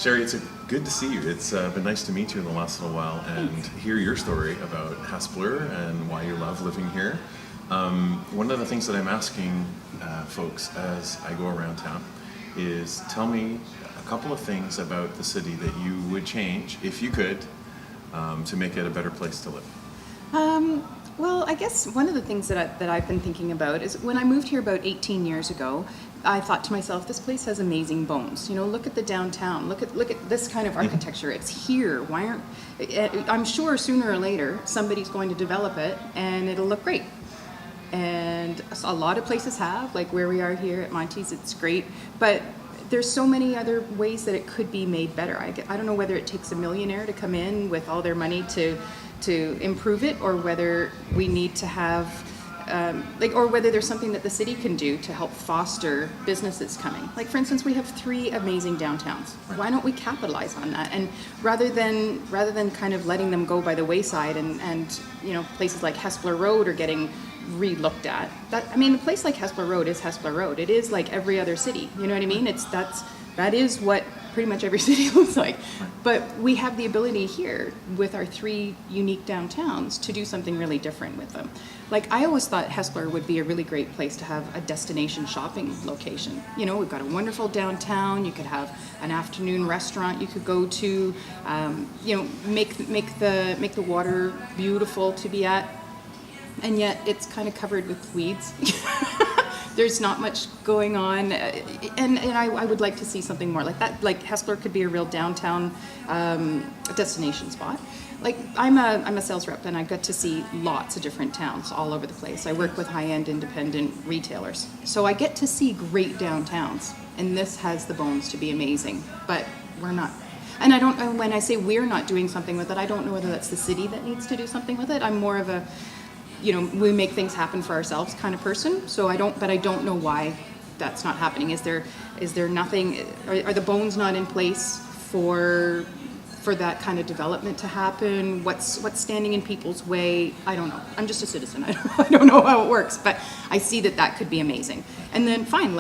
Sherri, it's good to see you. It's been nice to meet you in the last little while and hear your story about Haspler and why you love living here. One of the things that I'm asking folks as I go around town is tell me a couple of things about the city that you would change, if you could, to make it a better place to live. Well, I guess one of the things that I've been thinking about is when I moved here about 18 years ago, I thought to myself, this place has amazing bones. You know, look at the downtown. Look at this kind of architecture. It's here. Why aren't? I'm sure sooner or later somebody's going to develop it, and it'll look great. And a lot of places have, like where we are here at Monty's, it's great. But there's so many other ways that it could be made better. I don't know whether it takes a millionaire to come in with all their money to improve it, or whether we need to have, or whether there's something that the city can do to help foster businesses coming. Like, for instance, we have 3 amazing downtowns. Right. Why don't we capitalize on that? And rather than kind of letting them go by the wayside, and you know, places like Haspler Road are getting re-looked at. A place like Haspler Road is Haspler Road. It is like every other city. You know what I mean? That is what pretty much every city looks like. But we have the ability here with our 3 unique downtowns to do something really different with them. Like, I always thought Haspler would be a really great place to have a destination shopping location. You know, we've got a wonderful downtown. You could have an afternoon restaurant you could go to. You know, make the water beautiful to be at. And yet it's kind of covered with weeds. There's not much going on, and I would like to see something more like that. Like, Haspler could be a real downtown destination spot. Like, I'm a sales rep, and I got to see lots of different towns all over the place. I work with high-end independent retailers, so I get to see great downtowns, and this has the bones to be amazing. But we're not. And I don't. When I say we're not doing something with it, I don't know whether that's the city that needs to do something with it. I'm more of a, you know, we make things happen for ourselves kind of person. So I don't know why that's not happening. Is there nothing? Are the bones not in place for that kind of development to happen? What's standing in people's way? I don't know. I'm just a citizen. I don't know how it works, but I see that could be amazing. And then fine,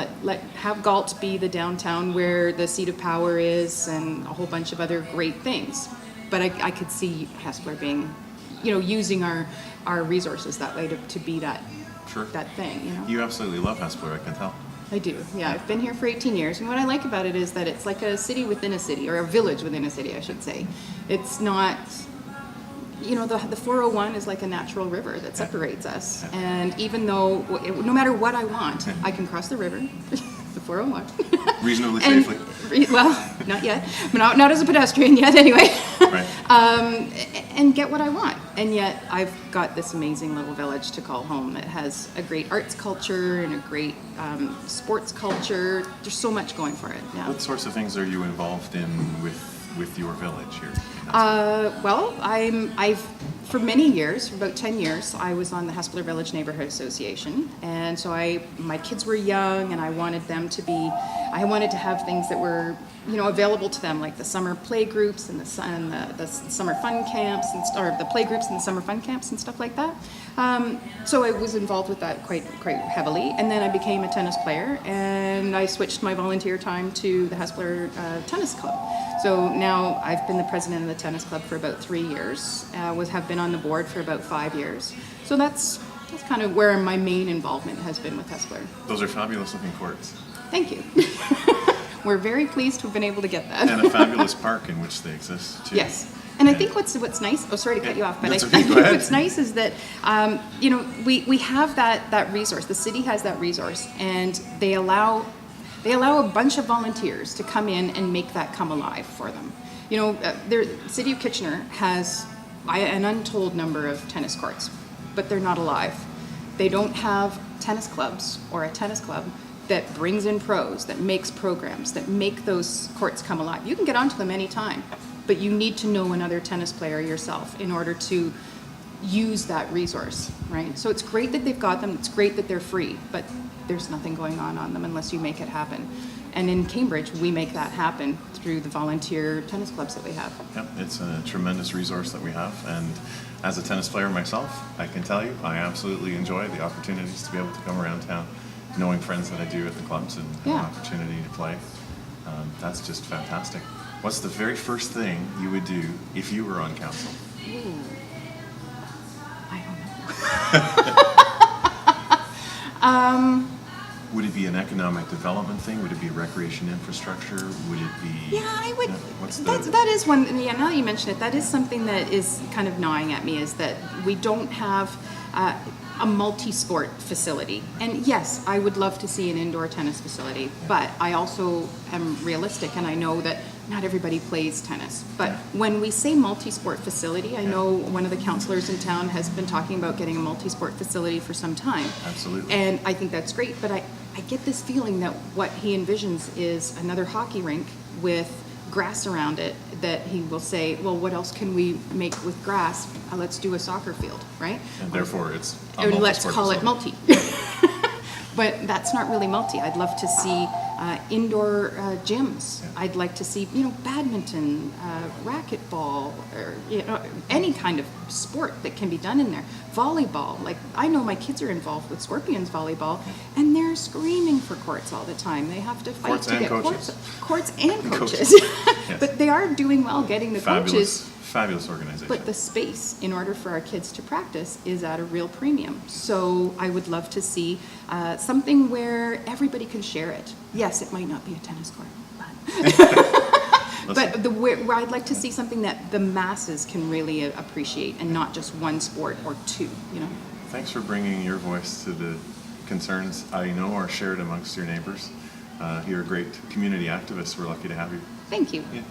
have Galt be the downtown where the seat of power is, and a whole bunch of other great things. But I could see Haspler being, you know, using our resources that way to be that thing, you know. You absolutely love Haspler, I can tell. I do, yeah. I've been here for 18 years, and what I like about it is that it's like a city within a city, or a village within a city, I should say. It's not, you know, the 401 is like a natural river that separates us, and even though, no matter what I want, I can cross the river, the 401. Reasonably safely. Well, not yet. Not as a pedestrian yet, anyway. Right. And get what I want. And yet I've got this amazing little village to call home that has a great arts culture and a great sports culture. There's so much going for it. Yeah. What sorts of things are you involved in with your village here? Well, I've for many years, for about 10 years, I was on the Haspler Village Neighborhood Association, and so my kids were young, and I wanted to have things that were, you know, available to them, like the summer play groups and the summer fun camps, or the play groups and the summer fun camps and stuff like that. So I was involved with that quite heavily, and then I became a tennis player, and I switched my volunteer time to the Haspler Tennis Club. So now I've been the president of the tennis club for about 3 years. Have been on the board for about 5 years. So that's kind of where my main involvement has been with Haspler. Those are fabulous looking courts. Thank you. We're very pleased to have been able to get that. And a fabulous park in which they exist too. Yes. And I think what's nice. Oh, sorry to cut you off, but I okay, think go ahead. what's nice is that you know, we have that resource. The city has that resource, and they allow a bunch of volunteers to come in and make that come alive for them. You know, the city of Kitchener has an untold number of tennis courts, but they're not alive. They don't have tennis clubs or a tennis club that brings in pros, that makes programs, that make those courts come alive. You can get onto them anytime, but you need to know another tennis player yourself in order to use that resource, right? So it's great that they've got them, it's great that they're free, but there's nothing going on them unless you make it happen. And in Cambridge, we make that happen through the volunteer tennis clubs that we have. Yep, it's a tremendous resource that we have, and as a tennis player myself, I can tell you, I absolutely enjoy the opportunities to be able to come around town, knowing friends that I do at the clubs and have an opportunity to play. That's just fantastic. What's the very first thing you would do if you were on council? I don't know. Would it be an economic development thing? Would it be recreation infrastructure? Would it be? Yeah, I would. What's the? That is one. Yeah, now that you mention it, that is something that is kind of gnawing at me. Is that we don't have a multi-sport facility. And yes, I would love to see an indoor tennis facility, but I also am realistic, and I know that not everybody plays tennis. But when we say multi-sport facility, I know one of the councillors in town has been talking about getting a multi-sport facility for some time. Absolutely. And I think that's great, but I get this feeling that what he envisions is another hockey rink with grass around it, that he will say, well, what else can we make with grass? Let's do a soccer field, right? And therefore it's a Or let's multi-sport call it facility. multi. But that's not really multi. I'd love to see indoor gyms. Yeah. I'd like to see, badminton, racquetball, or any kind of sport that can be done in there. Volleyball. Like, I know my kids are involved with Scorpions volleyball, and they're screaming for courts all the time. They have to fight Courts to and get coaches. courts and coaches. Yes. But they are doing well getting the coaches. Fabulous organization. But the space in order for our kids to practice is at a real premium. So I would love to see something where everybody can share it. Yes, it might not be a tennis court, but where I'd like to see something that the masses can really appreciate, and not just one sport or two. Thanks for bringing your voice to the concerns I know are shared amongst your neighbors. You're a great community activist. We're lucky to have you. Thank you. Yeah.